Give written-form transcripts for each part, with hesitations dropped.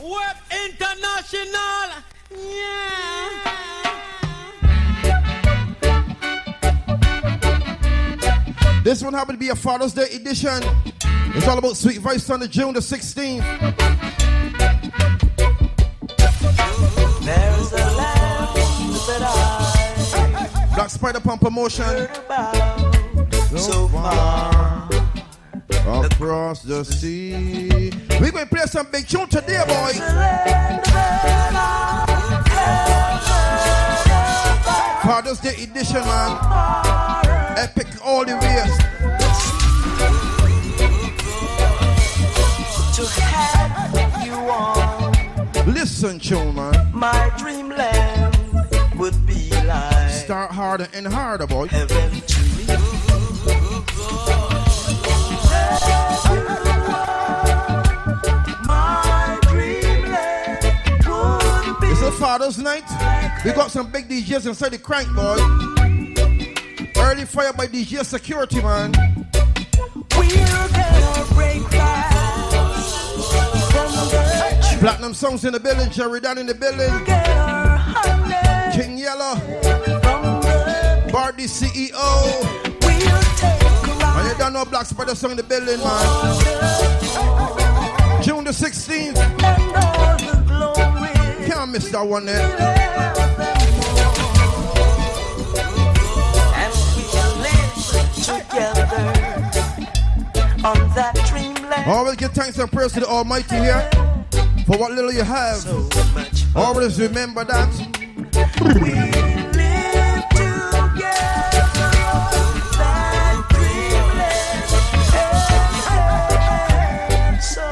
Web International. Yeah. This one happened to be a Father's Day edition. It's all about Sweet Vice on the June the 16th. There's a land that I Black Spider Pump Promotion. heard about so far. Across the sea. We're going to play some big tune today, boy. There's a land that I Father's Day edition, man. Epic all the ways. to have you on. Listen, tune, man. My dreamland would be like Start harder and harder, boy. heaven to me. My dreamland would be It's a Father's night. We got some big DJs inside the crank, boy. Early fire by DJ Security, man. we'll get a break fast from the Platinum songs in the building. Jerry down in the building. get our honey King Yellow. from the Bardi c.e.o. we'll take a And ride. you don't know Black Spider song in the building, man. June the 16th. And all the glory Can't miss that one there. and we'll live together on that dreamland. Always give thanks and praise to the Almighty here for what little you have. So much fun. Always remember that. We live together on that dreamland. And so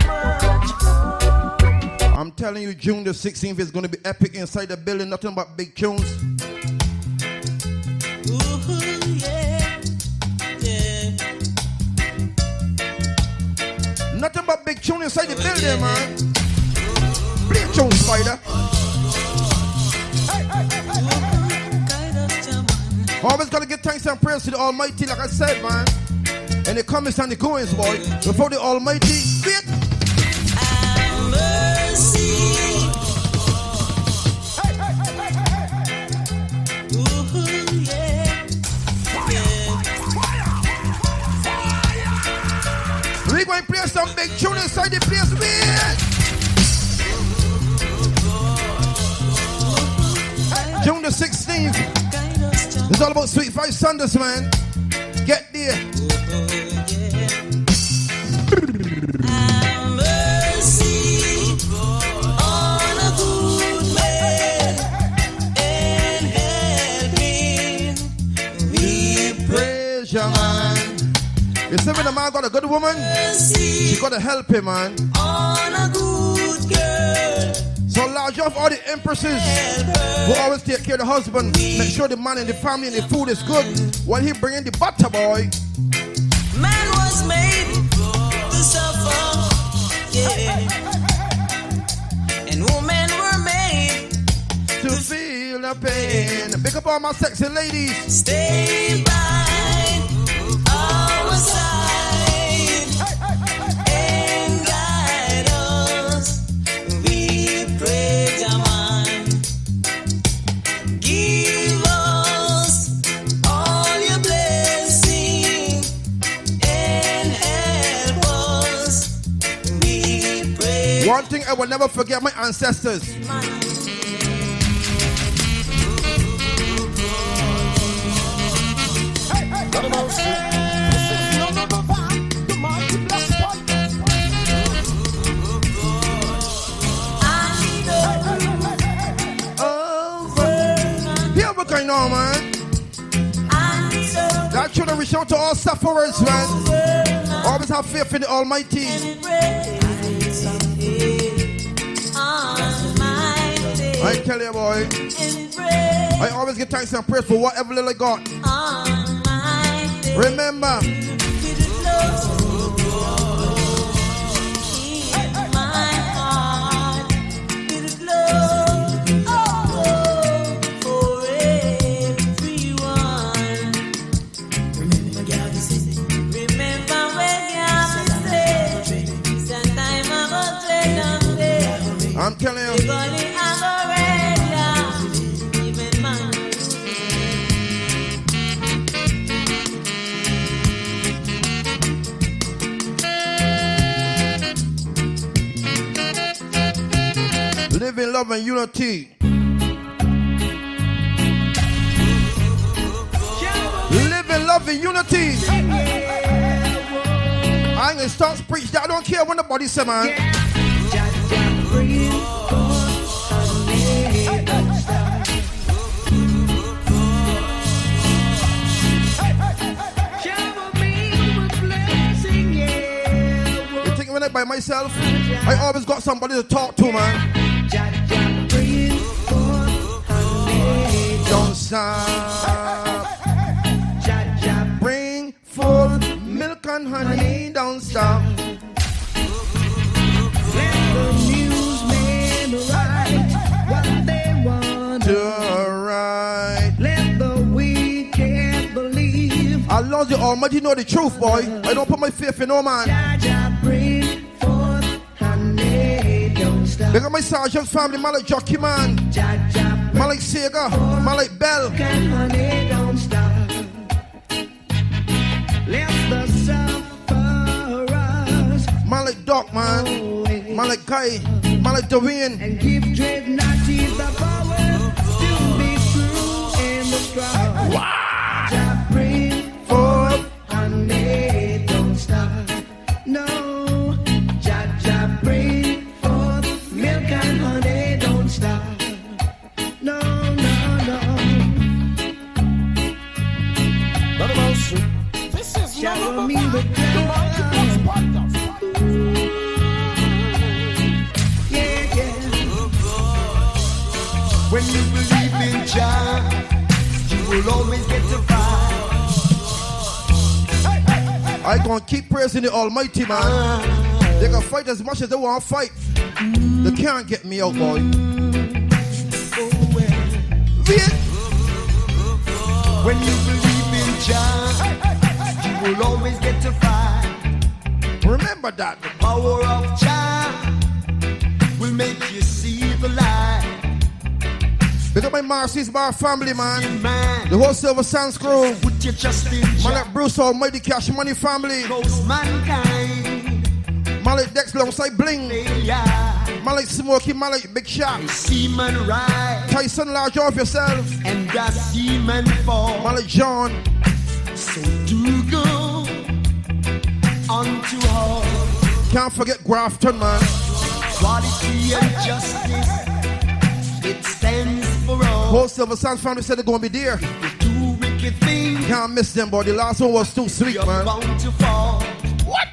much fun. I'm telling you, June the 16th is going to be epic inside the building. Nothing but big tunes. Ooh, yeah. Yeah. Nothing but big tunes inside the building, man. Play a tune, Spider. Always got to give thanks and praise to the Almighty, like I said, man. And the comings and the goings, boy. Before the Almighty, wait. We going to play some big tune inside the place, wait. June the 16th. It's all about Sweet Vice Sundays, man. Get there. Praise your man. You see when the man got a good woman, she got to help him, man. So large off all the empresses who always take care of the husband. Make sure the man and the family and the food is good while he bringing the butter, boy. Man was made to suffer, yeah. And women were made To feel the pain. Pick up all my sexy ladies. stay by our side and guide us. We pray, Jaman, give us all your blessing and help us. We pray. One thing I will never forget, my ancestors. Here we going on, man. That children reach out to all sufferers, man. Always have faith in the Almighty. I tell you, boy. I always give thanks and praise for whatever little I got. Remember, I'm telling you. Live in love and unity. Live in love and unity. I ain't gonna start to preach that. I don't care what nobody say, man. You think when I by myself, I always got somebody to talk to, man. Don't stop. Bring forth milk and honey, don't stop. Let the newsmen write what they want to write. Let the wicked believe. I love the Almighty know the truth, boy. I don't put my faith in no man. Bring forth honey, don't stop. Look at my sergeant family, man like Jockey, man. Man like Sega, man like Bell. Honey, don't stop. Let the sufferers. Man like Doc, man. Man like Guy. Man like Dwayne. And give dread naughty the power to be true and the strong. Wow. Bring forth honey, don't stop. No. Jaja, bring forth milk and honey, don't stop. No, no, no. This is Shower me with yeah, yeah. When you believe in Jah, you will always get to fight. I gonna keep praising the Almighty, man. They can fight as much as they want to fight. They can't get me out, boy. When you believe in Jah, you will always get to fight. Remember that. The power of Jah will make you see the light. Look at my Marcy's Bar family, man. Man, The whole Silver Sands crew. put your trust in Man Jah. like Bruce Almighty Cash Money family. Cause mankind, Man like Dex alongside Bling. yeah, Man like Smokey, man like Big Shot. see man rise, Tyson large off yourself. and that see man fall. Man like John. So do good unto all. Can't forget Grafton, man. Quality and justice, it stands for all. Whole Silver Sands family said they're gonna be there. You do wicked things, Can't miss them, boy. The last one was too sweet, you're man. bound to fall. What?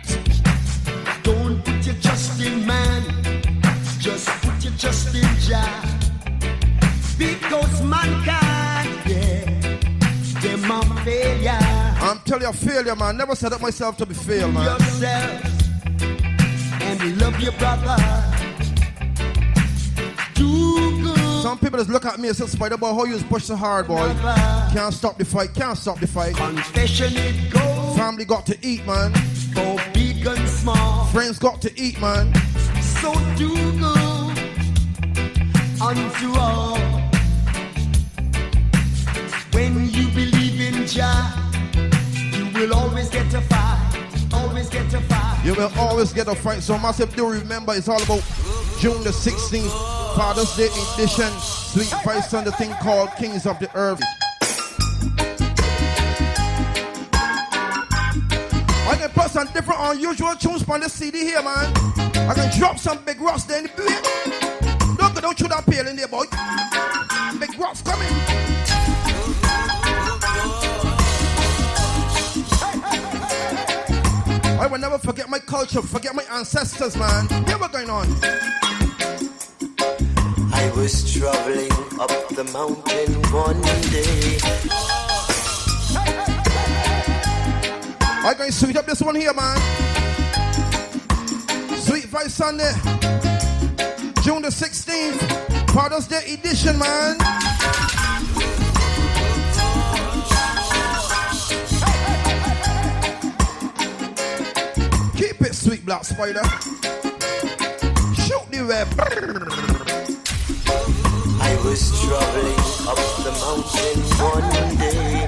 Don't put your trust in man, just put your trust in Jah. Because mankind, yeah, them a failure. I'm telling you, failure, man. Never set up myself to be failed, man. Yourself and love your brother. Do good. Some people just look at me and say, Spider Boy, how you push so hard, boy. Can't stop the fight, can't stop the fight. Confession it goes Family got to eat, man. for big and small. Friends got to eat, man. So do good unto all. When you believe in Jah, you will always get to fight. Always get to fight. You will always get a fight. So massive, do remember, it's all about June the 16th, Father's Day edition. Sweet Vice on the thing called Kings of the Earth. I can put some different unusual tunes on this CD here, man. I can drop some big rocks there in the beat. Don't shoot that pail in there, boy. Big rocks coming. I will never forget my culture, forget my ancestors, man. Here what's going on. I was traveling up the mountain one day. I can sweet up this one here, man. Sweet Vice Sunday, June the 16th, Father's Day edition, man. Keep it sweet, Black Spider. Shoot the web. mountain one day.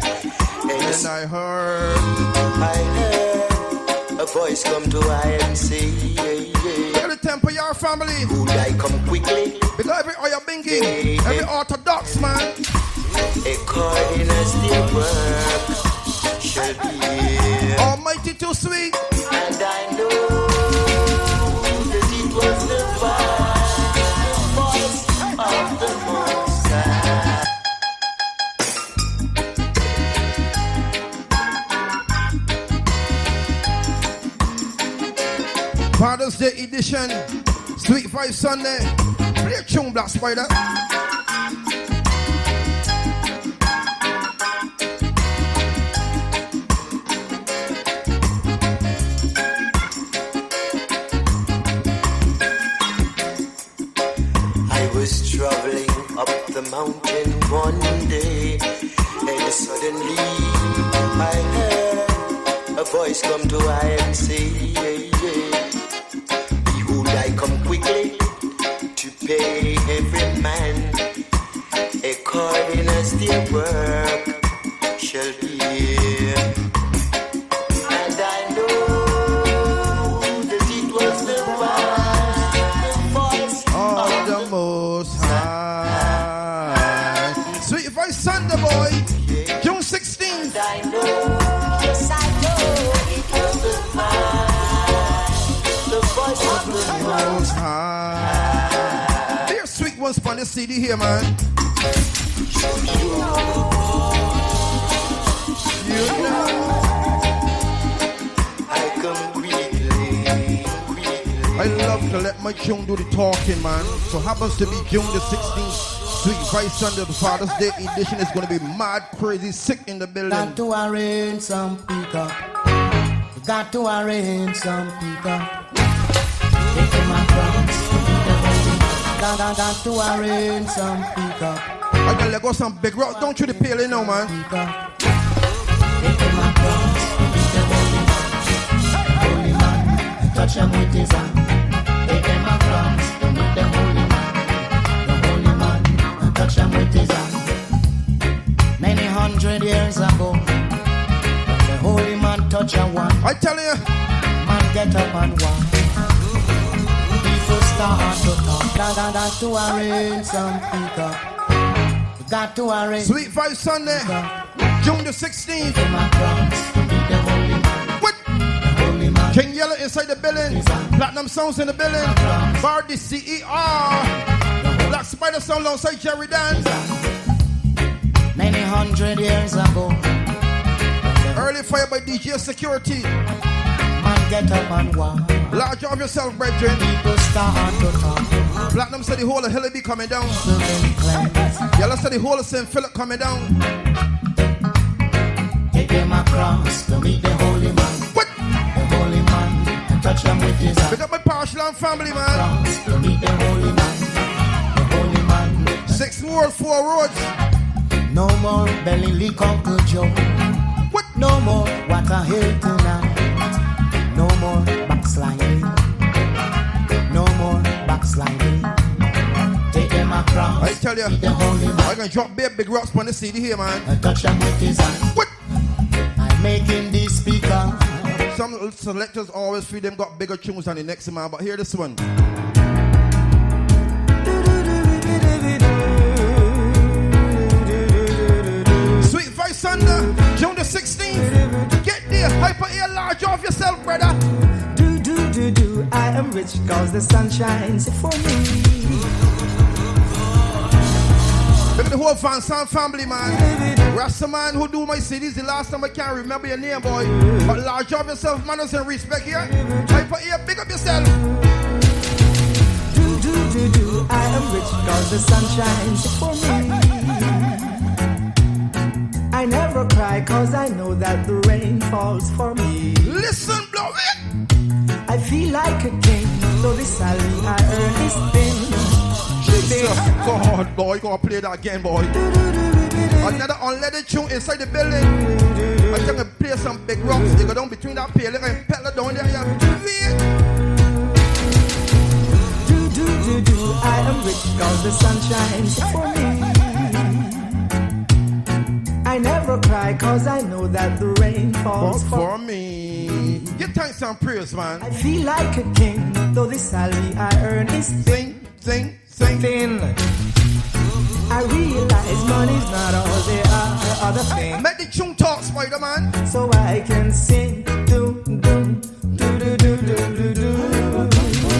And I heard a voice come to I and say, yeah. The temple, your family. Would I come quickly? Because every oil bingy, every orthodox man. According as their work shall be. Almighty too sweet. And I know that it was the voice of the Most High. Father's Day edition, Sweet Vibe Sunday. Play a tune, Black Spider. I was traveling up the mountain one day, and suddenly I heard a voice come to I and say, behold, I come quickly to pay every man according as their work shall be. And I know that it was the voice of the Most High. Sweet Voice Sunday, boy. June 16th. I know, yes I know, it was the voice of the Most High. Dear sweet ones on this CD here, man. You know. I come quickly. I love to let my tune do the talking, man. So happens to be June the 16th. Sweet Vice Sunday, the Father's Day edition is going to be mad, crazy, sick in the building. Got to arrange some pickup. Got to arrange some pickup. Taking my cross. Got to arrange some pickup. I can let go some big rock. Don't you the pale, you know, man. Taking my cross. Holy man, touch him with his hand. Taking my cross. Don't meet the holy man. The holy man, touch him with his hand. Many 100 years ago, the holy man touch a one. I tell you, man get up and walk. People start to talk. Got to arrange some pickup. Got to arrange. Sweet Vibe Sunday, June the 16th. What? King Yellow inside the building. Platinum Sounds in the building. Barbadian c.e.o. Black Spider Sound alongside Jerry Dan. Many 100 years ago. Early fire by Deejay Security. Man get up and walk. Large of yourself, brethren. People start to talk. Platinum said the whole of Hillary be coming down. Yellow said the whole of St. Philip coming down. Take him across to meet the holy man. What? The holy man and touch him with his hand. Pick up my partial family, man. To meet the holy man. The holy man. 6 world, 4 roads. No more belly leak, Uncle Joe. What? No more what I hear tonight. No more backsliding. No more backsliding. Take them across. I tell you, I can drop big rocks on the CD here, man. I touch them with his hand. What? I'm making this speaker. Some selectors always feel them got bigger tunes than the next man, but hear this one. Sweet Vice Sunday, June the 16th. Get there, hyper ear large off yourself, brother. I am rich cause the sun shines for me. Look at the whole Van San family, man. Rasta man who do my CDs, the last time I can't remember your name, boy. But large of yourself, manners and respect here. Hyper ear, big up yourself. I am rich cause the sun shines for me. I never cry cause I know that the rain falls for me. Listen, blow it. I feel like a king, though the salary I earn is thin. Jesus God, boy, you gonna play that again, boy. Another unleaded tune inside the building. I'm gonna play some big rocks. You go down between that pale and pedal down there. I am rich cause the sun shines for me. I never cry cause I know that the rain falls for me. Give thanks and prayers, man. I feel like a king, though the salary I earn is Sing. thin. I realize money's not all there are other things. Make the tune talk, Spider-Man. So I can sing, do, do, do, do, do, do, do, do.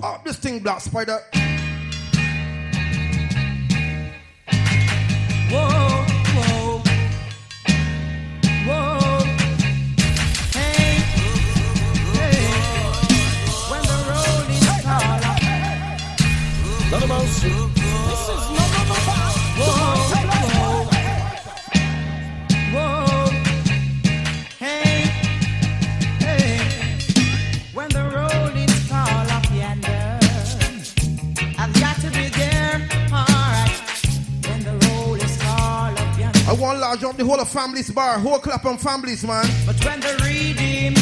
Up this thing, Black Spider. Whoa, whoa, whoa. Hey, hey. When the road is tall, this is number 5. Whoa, whoa, whoa. Hey, hey. When the road is tall up yonder, I've got to be there. Alright. When the road is tall up yonder. I want large up the whole of families bar. Whole clap on families, man. But when the redeem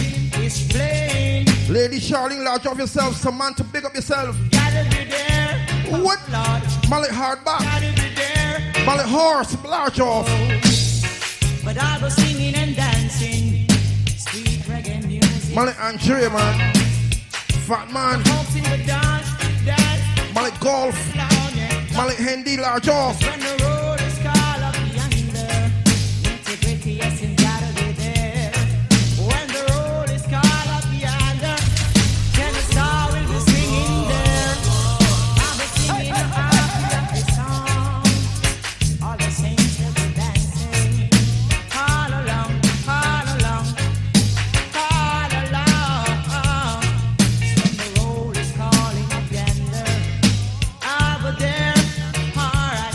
is plain, Lady Charlene, large up yourself. Some man to big up yourself. gotta be there. What? Lord, Mallet hardback. gotta be there. Mallet horse, large off. But I was singing and dancing sweet reggae music. Mallet Andrea, man. Fat man. Folks in the dance, Mallet golf. loud, yeah. Mallet handy, large off. When the road is called up yonder, nitty-gritty, yes, and gotta be there. When the road is called up yonder, Kennesaw will be singing there. I'll be singing a happy song. All the saints will be dancing. All along, all along, all along. When the road is calling up yonder, I'll be there, alright.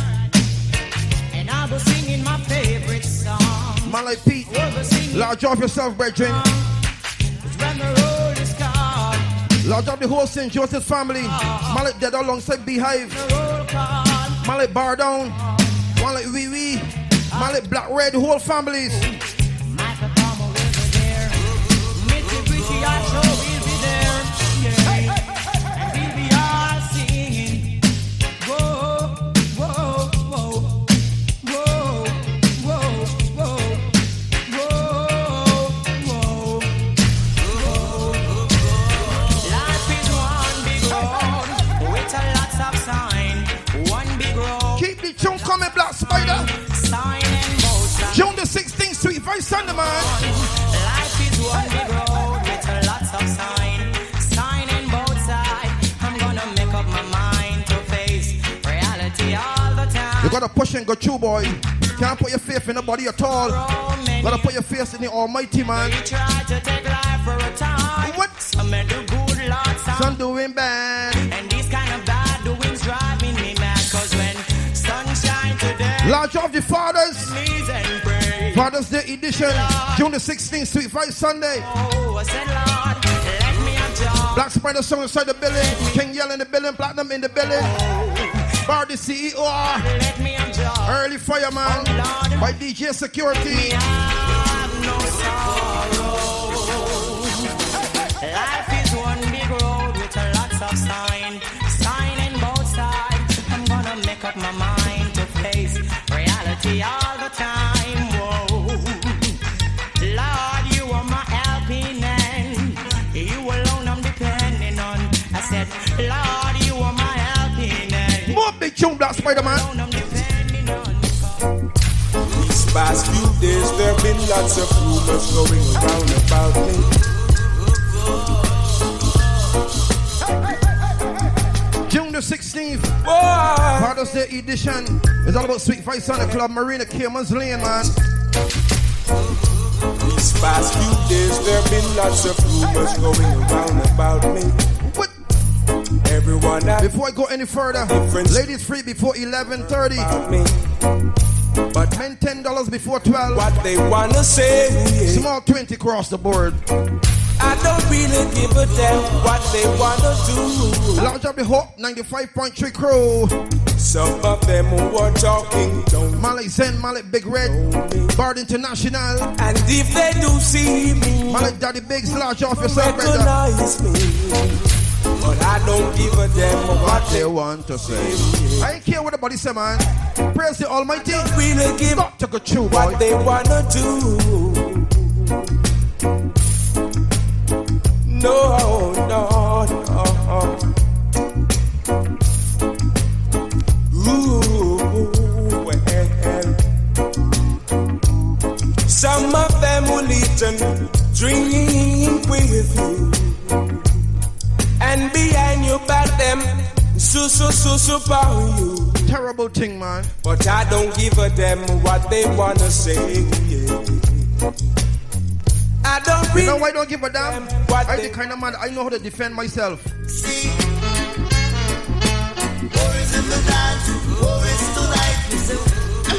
And I'll be singing my favorite song. Mallet Pete. We'll be singing Large off yourself, brethren. when the road is called. Large up the whole St. Joseph family. Mallet dead alongside Beehive. The roll call. Mallet bar down. Mallet wee wee. Mallet black red, the whole families. Michael Palmer will be there. Mitty Gritty, I sure will be there. Yeah. And we'll be all singing. Whoa, whoa, whoa. Whoa, whoa, whoa. Whoa, whoa. Life is one big road with a lots of sign. One big road, Keep the tune coming, Black Spider. sign and both sides. June the 16th, Sweet Vice Sunday, man. Life is one big road with a lots of sign and both sides. I'm gonna make up my mind to face reality all the time. You gotta push and go through, boy. Can't put your faith in nobody at all. So many Gotta put your faith in the Almighty, man. you try to take life for a time. What? Some may do good, lots Son of. doing bad. And these kind of bad doings driving me mad. Cause when sunshine today, Large of the fathers. knees and pray. Father's Day edition. June the 16th, Sweet Vice Sunday. Oh, I said, Lord, let me have job. Black Spider song inside the building. King Yell in the building. Platinum in the building. Bar the c.e.o. Let me have job. Early Fireman. By DJ Security. Have no sorrow. Life is one big road with a lots of sign and both sides. I'm gonna make up my mind to face reality all the time. Whoa, Lord, you are my helping hand. You alone I'm depending on. I said, Lord, you are my helping hand. More big tune, Black Spider, man. Alone I'm depending on. These past few days there have been lots of rumors going around about me. June the 16th, Father's Day edition. It's all about Sweet Vice on the Club Marina, Cavan's Lane, man. These past few days there have been lots of rumors going around about me. What? Everyone has Before I go any further, ladies free before 11:30. about me. But Men $10 before 12. what they wanna say, yeah, Small 20 across the board. I don't really give a damn what they wanna do. Large up the Hope 95.3 crew. Some of them were talking down. Malik Zen, Malik Big Red, Bard International. And if they do see me, Malik Daddy Biggs, large off yourself, brother. recognize me. But I don't give a damn what They want to say. I ain't care what the body say, man. Praise the Almighty. really give Got to go true, boy. what they wanna do. No, no, no. Ooh, well. Some of them will eat and drink with you. And behind your back them super you. Terrible thing, man. But I don't give a damn what they wanna say. Yeah. I don't really. You know why I don't give a damn? What I'm they- the kind of man I know how to defend myself. See, war is in the dance, war is tonight.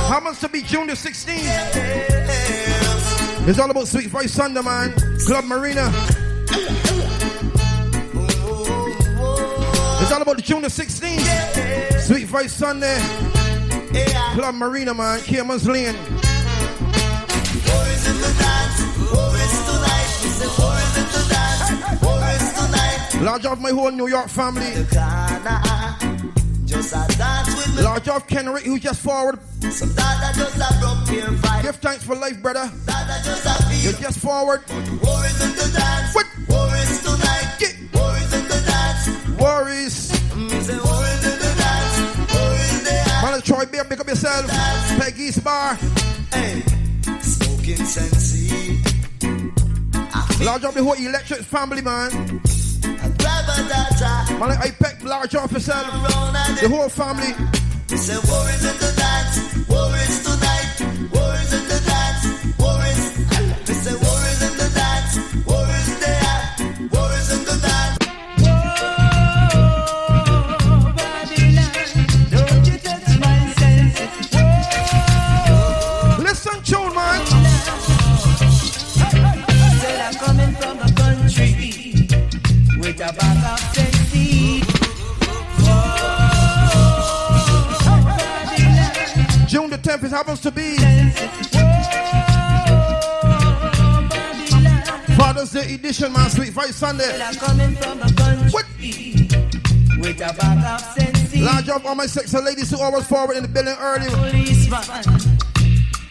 Happens to be June the 16th. It's all about Sweet Voice Sunday, man. Club Marina. It's all about June the 16th. Sweet Voice Sunday. Club Marina, man. Cavan's Lane. War is in the dance, war is tonight. War is in the dance, war is tonight. Large off my whole New York family. Just a dance with me. Large off Kenrick, who just forward. Some dada just a broke here fight. Give thanks for life, brother. Dada just a You're feel. just forward. War is in the dance. What? War is tonight. Get. War is in the dance. Worries. Me say war is in the dance. War is the dance. Man, Troy Bear, pick up yourself. Peggy's Bar. Hey, smoking sensi. Large off the whole electric family, man. I grab a data. Man, I peck large off yourself. The whole family. He said war is in the dance. War is tonight. War is in the dance. War is. He said war is in the dance. War is there. War is in the dance. Don't you touch my senses. Listen, tune, man. Said I'm coming from a country with a bag of sense. June the 10th, it happens to be Father's Day edition, man. Sweet Voice Sunday. I'm coming from a country What? with a bag of sense. Large up all my sexy ladies who always forward in the building early. Policeman,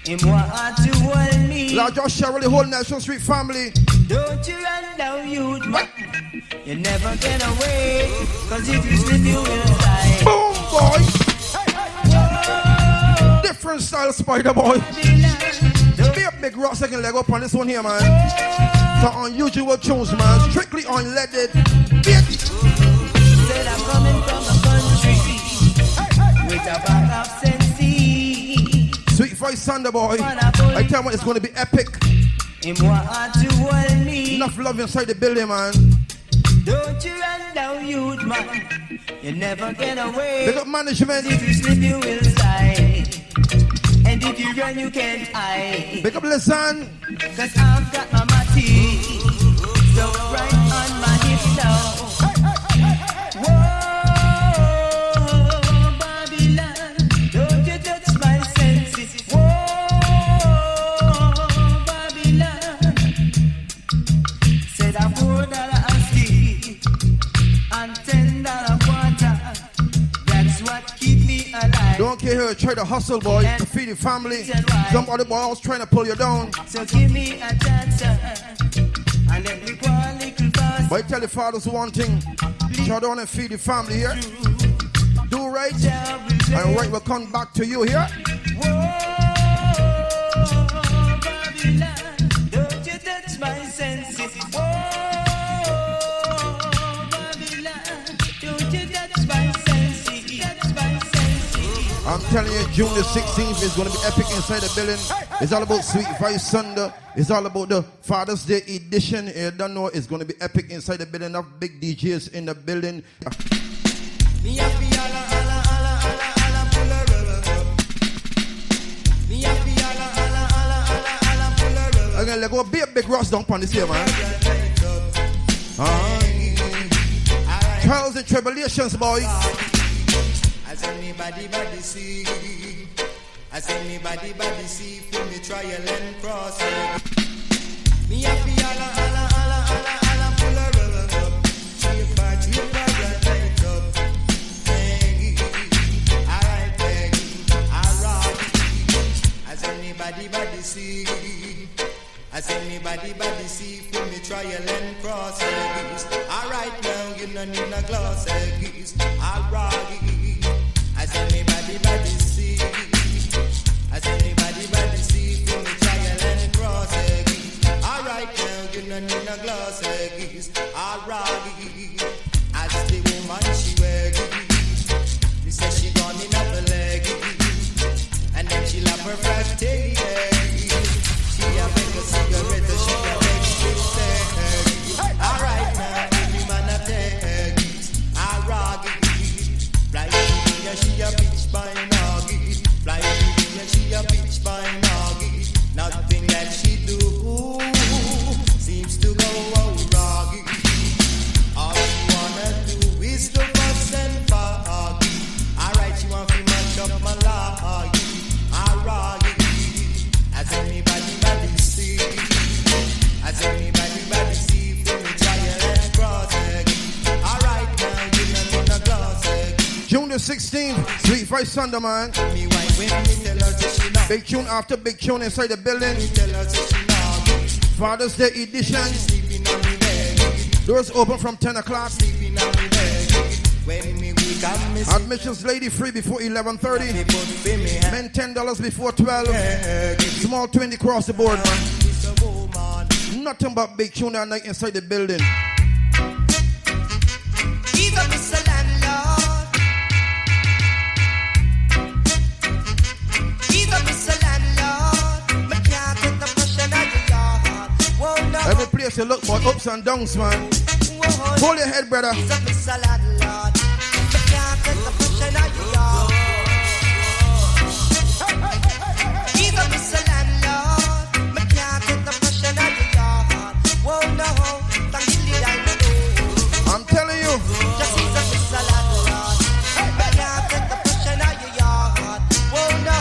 him want to hold me. Large up Cheryl, the whole National Street family. Don't you run down, youth man. You never get away, cause if you slip you will die. Boom, boy. Different style Spider Boy. Be a big rock second leg up on this one here, man. So unusual tunes, man. Strictly unleaded. Bitch. Said I'm coming from a country with a bag of sense. Sweet Voice Sunday, boy. I tell you what, it's going to be epic. Him want to hold me. Enough love inside the building, man. Don't you run down, youth man. You never get away. Big up management. If you slip, you will slide. And if you run, you can't hide. Big up Lizanne. Cause I've got my matty. So right on my hip now. Whoa, Babylon. Don't you touch my senses. Whoa, Babylon. Said I'm $4 a stick and $10 water. That's what keep me alive. Don't care who try to hustle, boy, to feed the family. Some other boys trying to pull you down. So give me a chance and let me go a little fast. But I tell the fathers one thing. Try down and feed the family here. Do right, and right will come back to you here. Whoa, Babylon, don't you touch my senses. Whoa, Babylon, don't you touch my senses. Touch my senses. I'm telling you, June the 16th is going to be epic inside the building. It's all about Sweet Voice Sunday. It's all about the Father's Day edition. You don't know, it's going to be epic inside the building. Enough big DJs in the building. Again, let go be a big Ross dump on this here, man. Trials and tribulations, boy. As anybody see, as anybody see, feel me trial and cross. Me happy alla pull a roll up. Trip right light up. Hey, alright, hey, alright. As anybody see, as anybody see, feel me trial and cross. Alright now, you no need no gloss. Alright. As anybody see, as anybody see, feel me trial and cross. Alright now, you no need no gloss. Alright. As the woman she wear, she said she gone in up the leg, and then she lap her fresh tea. She a make a cigarette, she a make strip sex. Alright now, every man a take. Alright. Fly yeah, she a bitch by Noggy. Fly yeah, she a bitch by Noggy. Nothing that she do seems to go out wrong. All she wanna do is to fuss and foggy. Alright, she want to match up my log. Alright, as anybody see, as anybody see, feel me trial and cross. Alright, now you know the gloss. June the 16th, Sweet Vice Sunday, man. Me wine when me tell her to she not. Big tune after big tune inside the building. Me tell her to she not. Father's Day edition. Sleeping on me bed. Doors open from 10 o'clock. Sleeping on me bed. When me wake up, me see Admissions lady free before 11:30. me put for me hand. Men $10 before 12. Small 20 across the board, man. It's a woman. Nothing but big tune that night inside the building. He's a Mr. Landlord. He's a Mr. Landlord. Me can't get the pressure out your yard. Whoa, no. Every place you look for ups and downs, man. Whoa, Hold your head, brother. he's a Mr. Landlord. Me can't get the pressure out your yard. He's a Mr. Landlord. Me can't get the pressure out your yard. Whoa, no. Thank you, I know. I'm telling you. Just he's a Mr. Landlord. Me can't get the pressure out your yard. Whoa, no.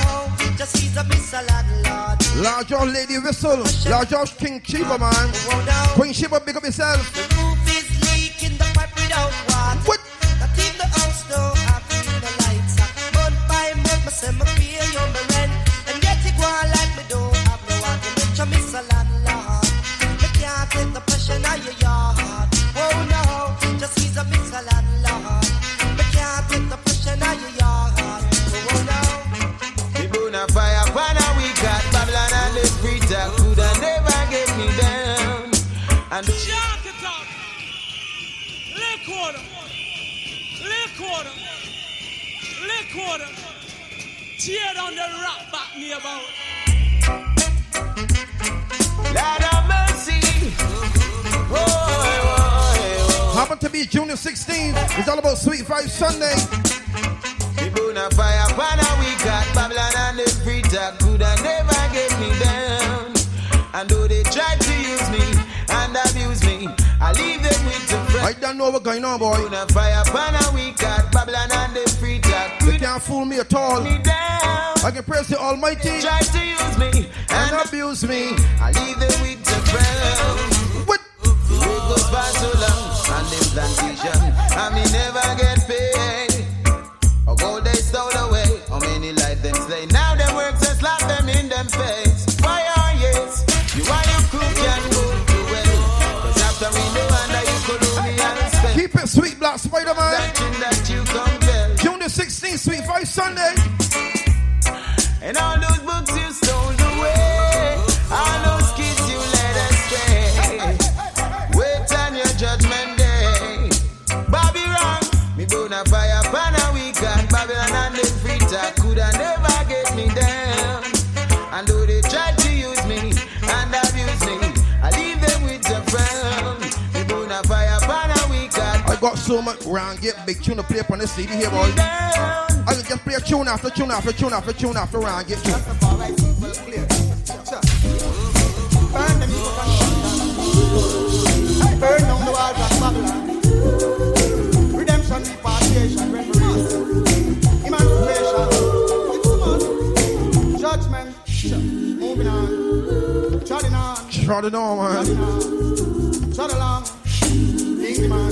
Just he's a Mr. Landlord. Large old lady whistle. Large old King Sheba, man. Whoa, no. Queen Sheba, big up yourself. The roof is leaking, the pipe without water. What? That in the house don't have the lights. Month by month, me say me pay you my rent, and yet you go on like me don't have no water. Bitch, I miss a landlord. Me can't take the pressure out your yard. Oh no, just he's a miss a landlord. Me can't take the pressure out your yard. Oh no. The bona fire pana we got Babylon and the Brita coulda never get me down. And Jack it up. Lick quarter. Tear down the rock back me about. Lord of mercy. Happened to be June the 16th. It's all about Sweet Vibe Sunday. The bona fire pana we got Babylon and the Brita coulda never get me down. And though they tried to use me and abuse me, I leave them with the friend. I don't know what's going on, boy. Bona fire pana we got Babylon and the Brita You can't fool me at all. me down. I can praise the Almighty Try to use me and and abuse me. I leave them with the ground. What? The road goes by so long and them plantation and me never get paid. Or gold they stole away. How many life them slay? Now them works and slap them in them face. Why are yes? You are your crew can go to well. Cause after we know under you could only unspend. Keep it sweet, Black Spider-Man. That thing that you compel. June the 16th, Sweet Vibe Sunday. And all those books you stole away, all those kids you let astray. Wait on your judgment day. Bobby wrong, me bona fire pana we got Babylon and them Frita coulda never get me down. And though they tried to use me and abuse me, I leave them with the frown. Me bona fire pana we got I got so much round, get big tune to play up on this CD here, boy. down. I can just play a tune after tune after tune after tune after round, get tune. Burn down the walls of Babylon. Trot it on, man. Trot along. Big man.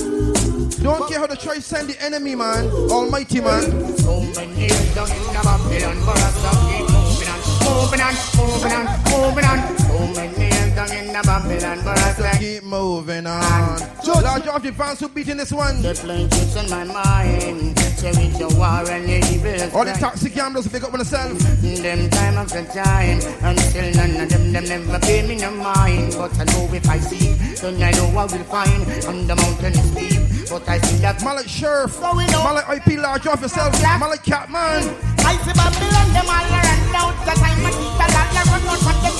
Don't care how they try to send the enemy, man. Almighty, man. So many years down in the Babylon, but I stop keep moving on. Moving on, moving on, moving on. So many years down in the Babylon, but I stop keep moving on. Large off the fans who beating this one. They're playing tricks on my mind. Cherish your war and your evil. All the toxic gamblers pick up on themselves. Them time after time, until none of them never pay me no mind. But I know if I see, then I know I will find. On the mountain is steep, but I see that Malik Sheriff, Malik IP, large off yourself, Malik Catman. I see Babylon, them all around out. The time I keep the land, I run out from them.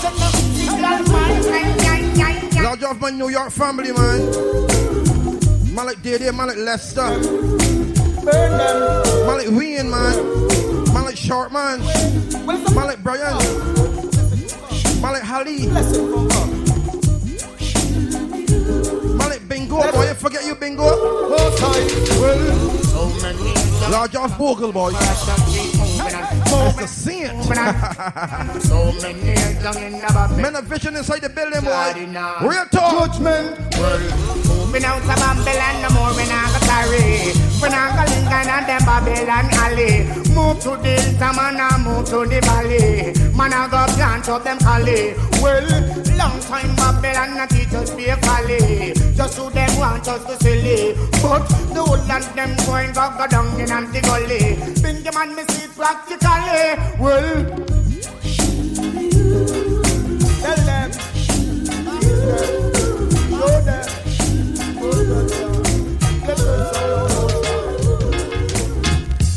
Large off my New York family, man. Malik Deejay, Malik Lester. Malik Wayne, man. Malik Short, man. Malik Brian. Malik Hali. Malik Bingo, boy. You forget you Bingo. Large off Bogle, boy. That's the saint. Men of vision inside the building, boy. Real talk. Judgment. Moving out of Babylon, no more we not go carry. We not go Lincoln and them Babylon alley. Move to the hilltop and I move to the valley. Man I go plant up them alley. Well, long time Babylon not teach us be a folly. Just who them want us to silly. But the whole land them going go down in the gully. Bring them and me see it practically. Well, tell them, show them.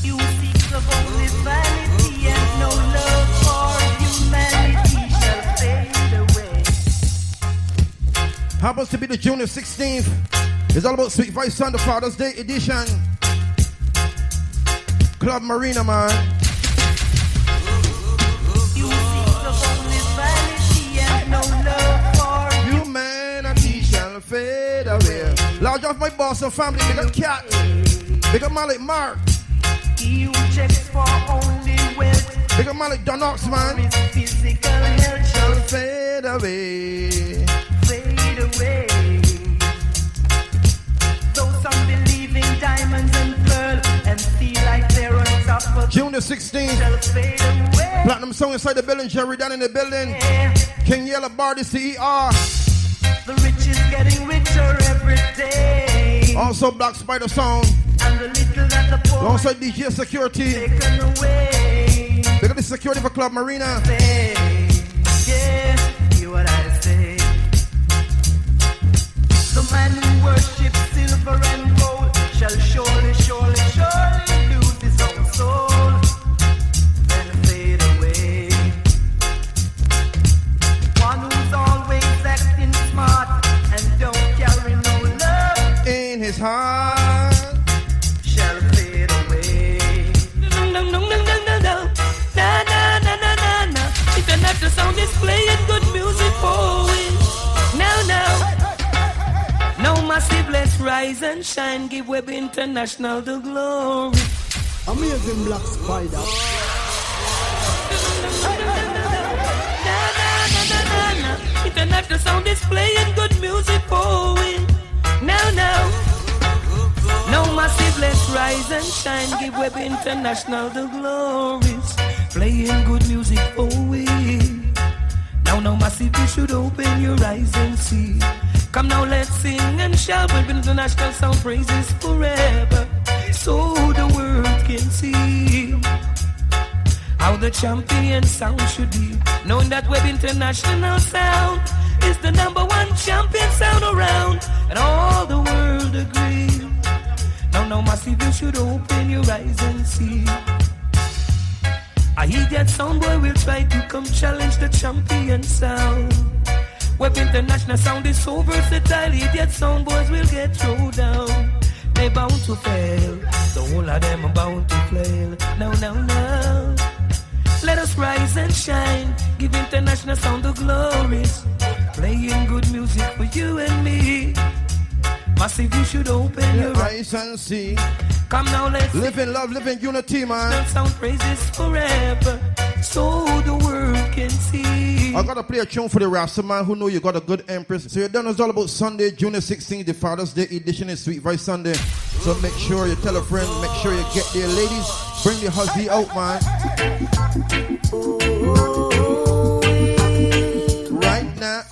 You seek of only vanity and no love for humanity shall fade away. Happens to be the June 16th. It's all about Sweet Vice Sunday Father's Day edition. Club Marina, man. You seek of only vanity and no love for humanity shall fade away. Large off my boss and family, big up Cat, big up Malik Mark. He who checks for only wealth, big up Malik Donox, man. his physical health shall fade away. Fade away. Though some believe in diamonds and pearl and feel like they're on top of June the 16th. shall fade away. Platinum song inside the building, Jerry down in the building. King Yellow Bar, the c.e.o. The rich is getting richer every day. Also Black Spider Sound. And the little that the poor alongside DJ Security. Taken away. They got the security for Club Marina. Yeah, hear what I say. The man who worships silver and gold shall surely, surely, surely lose his own soul and fade away. One who's always acting smart and don't carry no love in his heart shall fade away. No, no, no, no, no, no, no. Na, na, na, na, na, na. International sound is playing good music for we. Now, now. No massive, let's rise and shine. Give Web International the glory. Amazing Black Spider. International sound is playing good music for we. Now, now. No massive, let's rise and shine. Give Web International the glories. Playing good music for we. Now, no massive, you should open your eyes and see. Come now, let's sing and shout. Web International sound praises forever, so the world can see how the champion sound should be. Knowing that Web International sound is the #1 champion sound around, and all the world agree. Now, massive, you should open your eyes and see. I hear that sound boy will try to come challenge the champion sound. Web International sound is so versatile, idiot sound boys will get thrown down. They bound to fail, the whole of them are bound to fail. Now, now, now. Let us rise and shine, give International sound the glories. Playing good music for you and me. Massive, you should open your eyes and see. Come now, let's live in love, live in unity, man. Sound praises forever, so the world can see. I gotta play a tune for the Rasta man who know you got a good empress. So you're done. It's all about Sunday, June 16th, the Father's Day edition is Sweet Voice Sunday. So make sure you tell a friend, make sure you get there, ladies. Bring the husband out, man. Right now.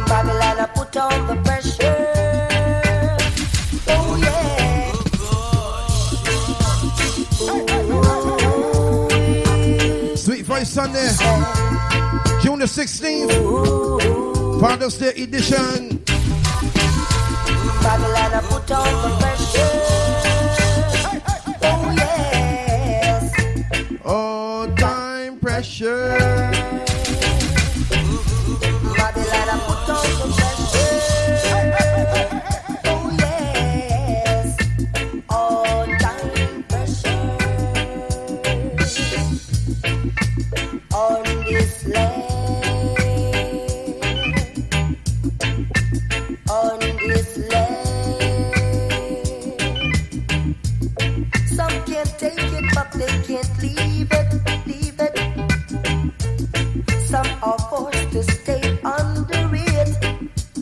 Babylon, I put on the pressure. Oh yeah. Sweet Voice Sunday, June the 16th, Father's Day edition. Babylon, I put on the pressure. Oh yes. All time pressure. Babylon, I put on the pressure. Oh yes. All time pressure. On this land. On this land. Some can't take it, but they can't leave it, leave it. Some are forced to stay under it.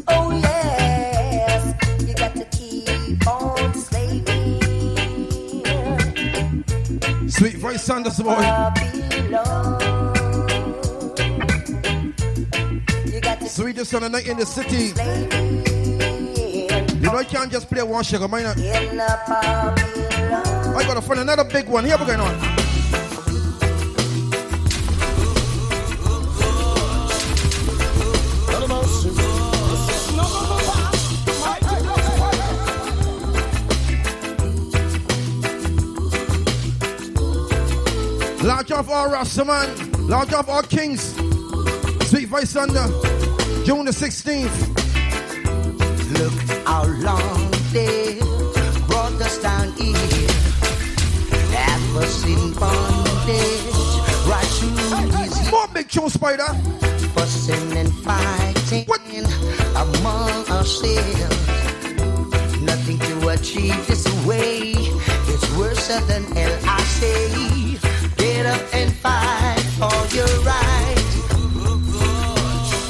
Oh yes, you got to keep on slaving. Sweet Voice Sunday, boy. Babylon. You got to Sweetest Sunday night in the city. slaving You know you can't just play one sugar minor. in a Babylon. I gotta find another big one. Here we going on. Large off all Rasta man, large off all kings. Sweet Voice Sunday, June the 16th. Look how long they brought us down here. That was in bondage right through these years. More big tune, Spider. Fussing and fighting What? among ourselves. Nothing to achieve this way. It's worse than hell, I say. Get up and fight for your right.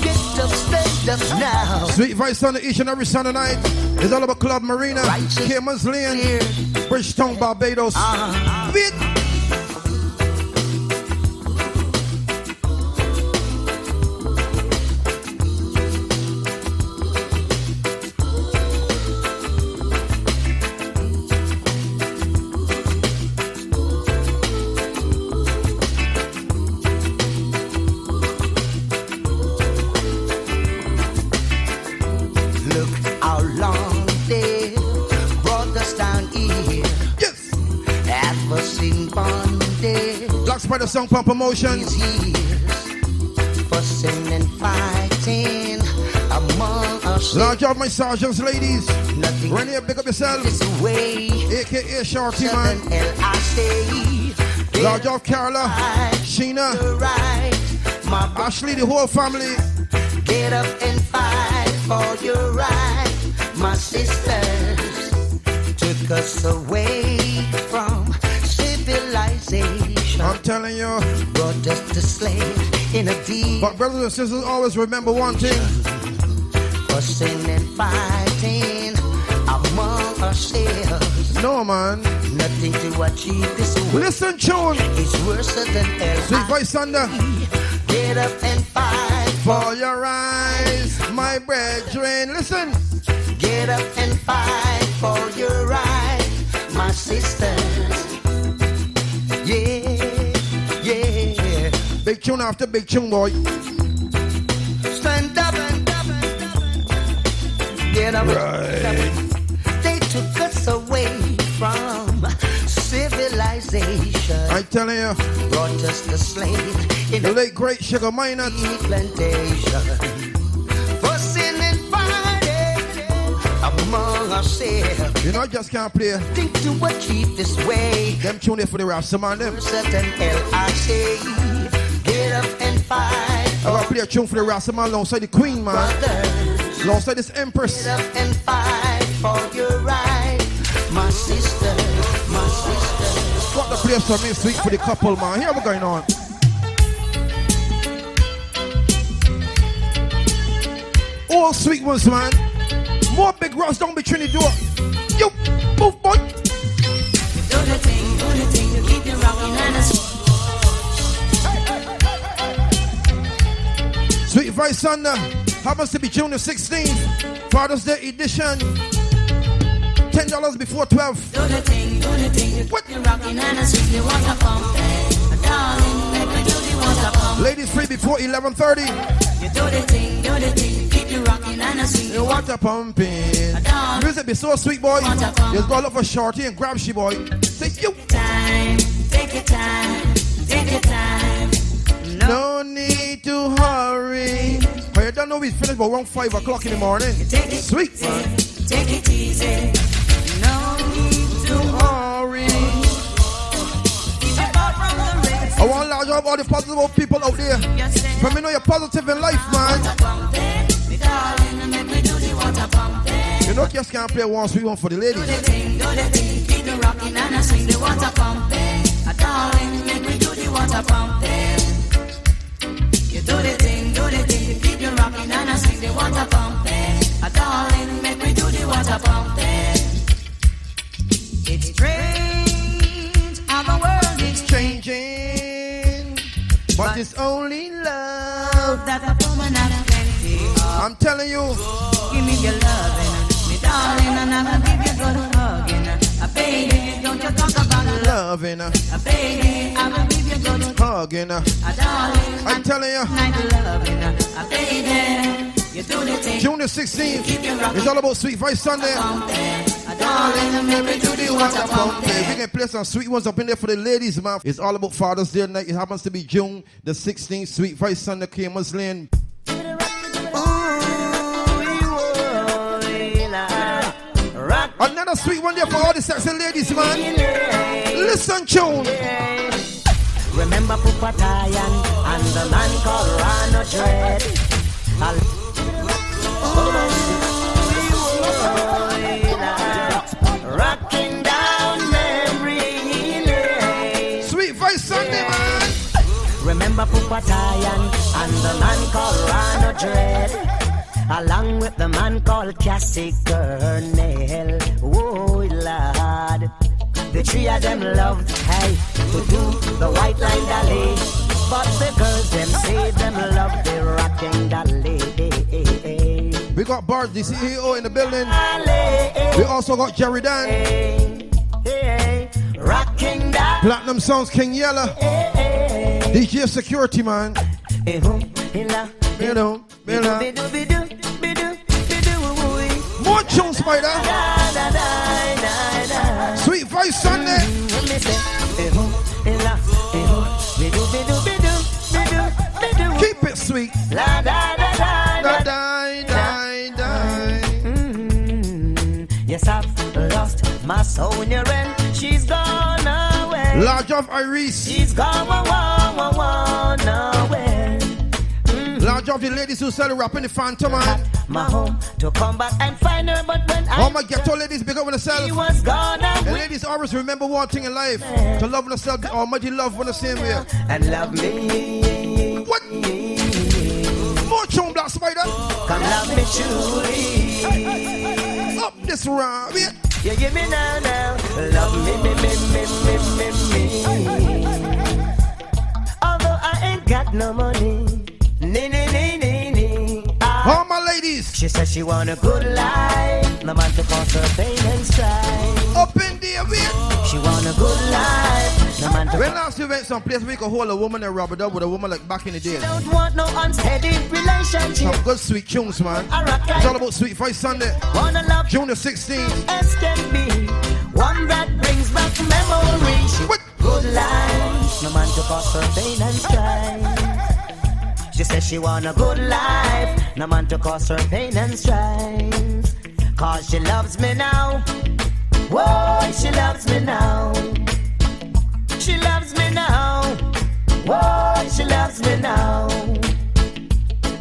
Get up, stand up now. Sweet Voice Sunday each and every Sunday night. It's all about Club Marina, Cavan's Lane, Bridgetown, Barbados. With Look how long they brought us down here. yes, That was in bondage. Black Spider Song Pump Promotion. These years, fussing and fighting among us. Large off my sergeants, ladies. Nothing Run here, pick up yourself. this way. AKA Shorty, Than man. hell, I say. Large off Carla, Sheena, Right, my Ashley, the whole family. get up and fight for your right. My sisters took us away from civilization. I'm telling you. Brought us to slave in a deep But brothers and sisters, always remember one thing. fussing and fighting among ourselves. No, man. Nothing to achieve this way. Listen, tune. It's worse than hell. Sweet Voice Sunday. Get up and fight For your eyes, my brethren. Listen. Get up and fight for your right, my sisters. Yeah, yeah. Big tune after big tune, boy. Stand up and up and up. Get up. Right. They took us away from civilization. I'm telling you. Brought us to slave in The a late great Sugar Minot. plantation. Fussing and fighting among ourselves. You know, I just can't play Think to achieve this way. them tune there for the Rasta man. Them. Certain L-I-C. Get up and fight I gotta play a tune for the Rasta man alongside the Queen, man. others. Alongside this Empress. Get up and fight for your right. my sister, my sister. Got the place for me, sweet for the couple, man. Here we going on. All sweet ones, man. More big rocks down between the door. You move, boy. Do the thing, you keep it rocking and Sweet Vice Sunday happens to be June the 16th. Father's Day edition. $10 before 12. do the thing, you keep it rocking and swing the water pump. Darling, make me do the water pump. Ladies free before 11:30. You do the thing, you keep it rocking and swing The water pumping. Music be so sweet, boy. Just go look for Shorty and grab she, boy. Say you. time, take your time, take your time. No need to hurry. Oh, you don't know we finished by around 5 o'clock in the morning. Take it Sweet. easy, take it easy. No need to Hurry. keep it far from the rest. I want to large up all the positive people out there. For me know you're positive in life, man. Me darling, make me do the water pump. You know you just can't play one sweet one for the ladies. Do the thing, keep it rocking and I swing the water pump. Darling, make me do the water pump. You do the thing, keep it rocking and I swing the water pump. Darling, make me do the water pump. It's strange how the world is Changing, but it's only love. that a woman has plenty of. I'm telling you. Give me your loving, me darling, and I'm gonna give you good hugging. A baby, don't you talk about Loving, a baby, I'm gonna give you good hugging. a darling. I'm telling you. Night loving, a baby, you do the thing. June the 16th. It's all about Sweet Vice Sunday. A darling, Let me do the water pump. We can play some sweet ones up in there for the ladies, man. It's all about Father's Day night. It happens to be June the 16th. Sweet Vice Sunday, Camus Lane. Another sweet one there for all the sexy ladies, man. Listen, tune. Remember Pupatayan and the man called Rano Dread. Rocking down memory lane. Sweet Vice Sunday, man. Remember Pupatayan and the man called Rano Dread. Along with the man called Cassie Kernel. Oh, Lord. The three of them loved, hey, to do the white line dolly. But the girls, them say them love the rocking dolly. We got Bart, the c.e.o. in the building. We also got Jerry Dan. Rocking dolly. Platinum Sounds, King Yella. DJ Security, man. More tunes, Spider. Sweet Vice Sunday. Keep it sweet. Die, die, die. Yes, I've lost my Sonia and she's gone away. Large of Iris. She's gone away. Large of the ladies who sell rapping the Phantom, man. My home to come back and find her, but when All my ghetto ladies big up on themselves. she was gone The away ladies always remember one thing in life: to love themselves, the almighty love when the same way. and love me. What? More tune, Black Spider. Come love me truly. Up this round. Yeah. You give me now. Love me. Although I ain't got no money. All my ladies. She said she want a good life. No man to cause her pain and strife. Up in there, yeah. She want a good life. No man to When last you went someplace we could hold a woman and rub it up with a woman like back in the days? don't want no unsteady relationship. Some good sweet tunes, man. I rock It's all like about Sweet Vice Sunday. wanna love June the 16th. as can be. One that brings back memories. She What? good life. No man to cause her pain and strife. She says she want a good life. No man to cause her pain and strife. Cause she loves me now. Whoa, she loves me now. She loves me now. Whoa, she loves me now.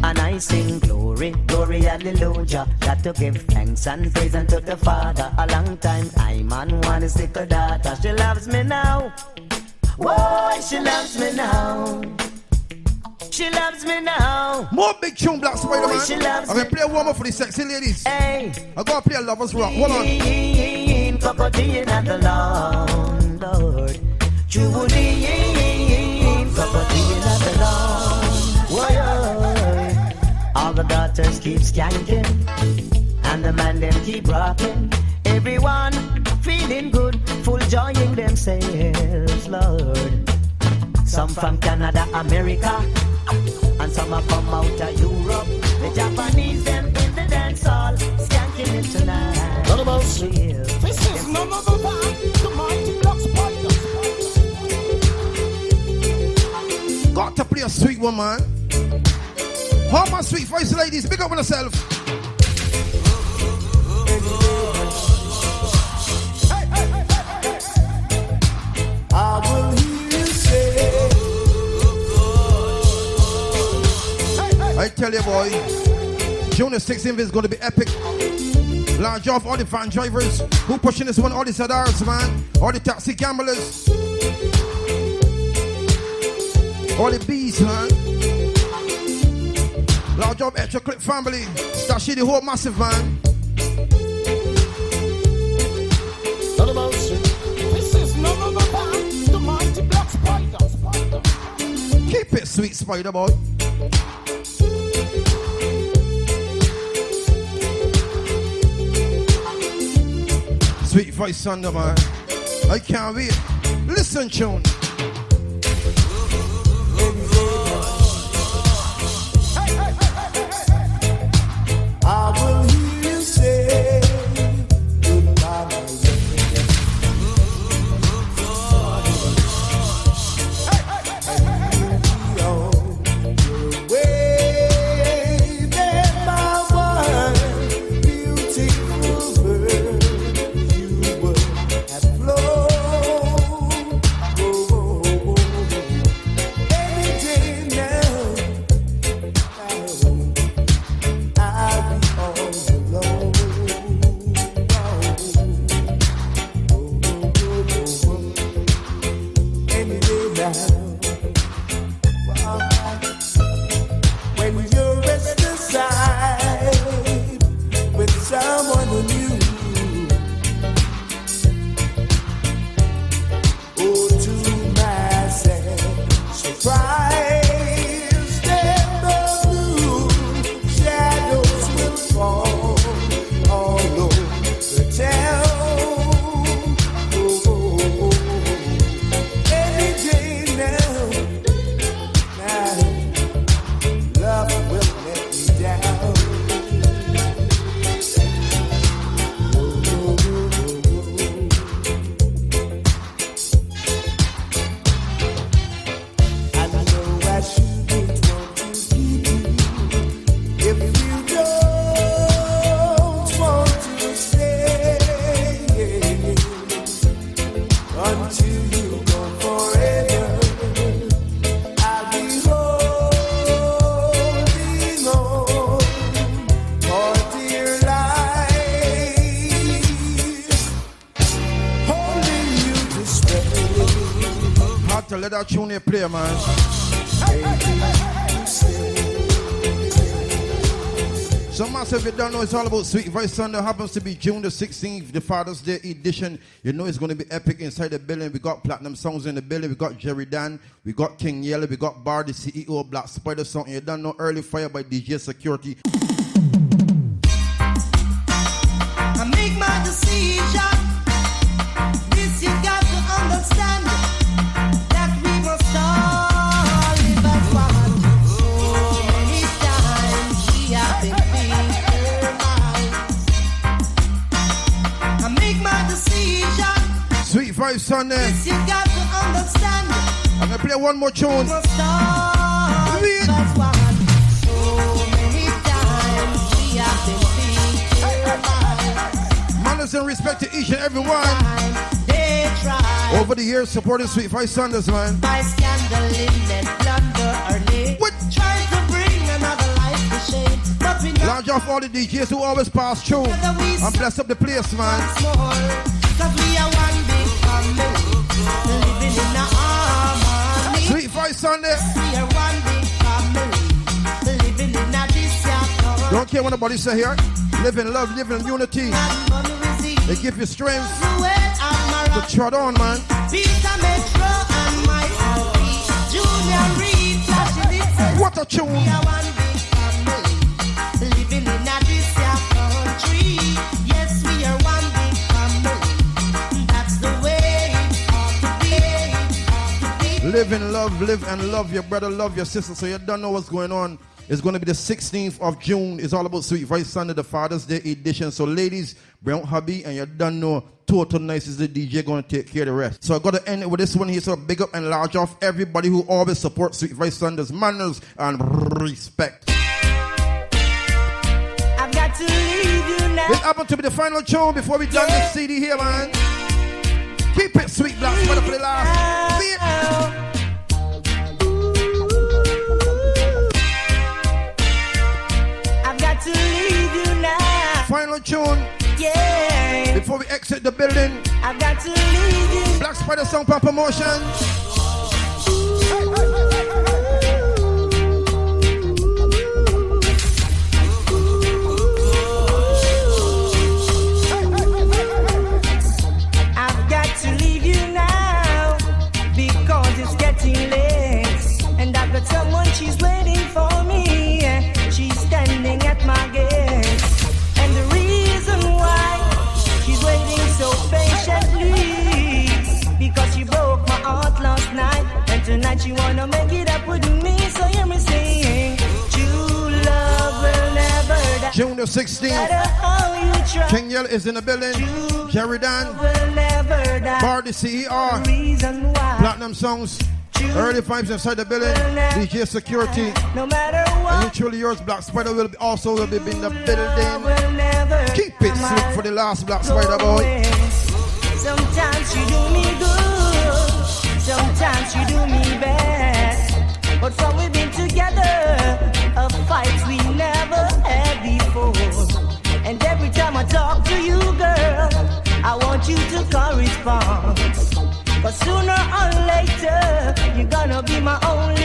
And I I sing glory, glory, hallelujah. Got to give thanks and praise unto the Father. A long time I man wanna stick a daughter. She loves me now. Whoa, she loves me now. She loves me now. More big tune, Black Spider Man. She loves I'm gonna play a warm up for the sexy ladies. Hey, I'm gonna play a Lovers Rock. Hold on. Crocodile and the Lord. Jubilee, crocodile and the Lord. All the daughters keep skanking, and the man them keep rocking. Everyone feeling good, full joying themselves, Lord. Some from Canada, America, and some are from out of Europe. The Japanese them in the dance hall, skanking it tonight. What about this is none of the the mighty Black Spider. Got to play a sweet one, man. All my sweet voice ladies, big up on yourself. I will hear you say, I tell you, boy, June the 16th is going to be epic. Large off all the van drivers who pushing this one, all the Sadars, man, all the taxi gamblers, all the bees, man. Large up extra clip family. Start shit the whole massive, man. This is none of the mighty Black Spider. Keep it sweet, Spider Boy. Sweet voice Thunder, man. I can't wait. Listen, tune. I will hear you say goodbye, my way. There, my one beautiful bird, you would have flown. Any day now, I'll be all alone. Any day now, when you're rest aside with someone new, oh, to my sad surprise, then the blue shadows will fall all over the town. Any day now, love will let me down. I know I shouldn't want to keep you if you don't want to stay until you go forever. I'll be holding on for dear life, holding you this way. Hard to let that tune here play, man. So massive, if you don't know, it's all about Sweet Voice Thunder. Happens to be June the 16th, the Father's Day edition. You know it's going to be epic inside the building. We got Platinum Songs in the building. We got Jerry Dan. We got King Yellow. We got Bar, the c.e.o. Black Spider song. You don't know, Early Fire by DJ Security. I make my decision. This you got to understand, that we must all live as one. So many times we have been victimized. I make my decision. Sweet Voice Thunder. This you got to understand. I'm going to play one more tune. We must all live as one. So many times we have been victimized. Manners and respect to each and every one. They try. Over the years supporting Sweet Voice Thunders, man. By scandal in that blunder or late. What? Try to bring another life to love all the DJs who always pass through and bless up the place, man. Cause we are one big family, living in a harmony. Sweet Voice Sunday. We are one big family, living in a discord. Don't care what nobody say here. Live in love, live in unity. They give you strength to trot on, man. What a tune! We are one big family, living in a distant country. Yes, we are one big family. That's the way it ought to be. Live in love, live and love your brother, love your sister. So you don't know what's going on. It's going to be the 16th of June. It's all about Sweet Voice Sunday, the Father's Day edition. So ladies, bring out hubby, and you don't know Total Nice is the DJ going to take care of the rest. So I got to end it with this one here. So big up and large off everybody who always supports Sweet Voice Sunday's manners and respect. I've got to leave you now. This happened to be the final tune before we done this CD here, man. Keep it sweet, Black Spider, for the last bit. To leave you now. Final tune. Yeah. Before we exit the building. I've got to leave you. Black Spider Song for promotion. I've got to leave you now because it's getting late, and I've got someone, she's waiting for me. She's standing at my gate, and the reason why she's waiting so patiently, because she broke my heart last night, and tonight she wanna make it up with me. So hear me sing, true love will never die. June the 16th, King Yell is in the building. Jerry Dan, Bar the c.e.o, Platinum Songs, Early Vibes inside the building, DJ Security, no matter what, and truly yours, Black Spider will be also will be in the building. Keep it sweet for the last Black Spider boy. Sometimes you do me good, sometimes you do me bad, but from we've been together, a fight we never had before. And every time I talk to you, girl, I want you to correspond. But sooner or later, you're gonna be my only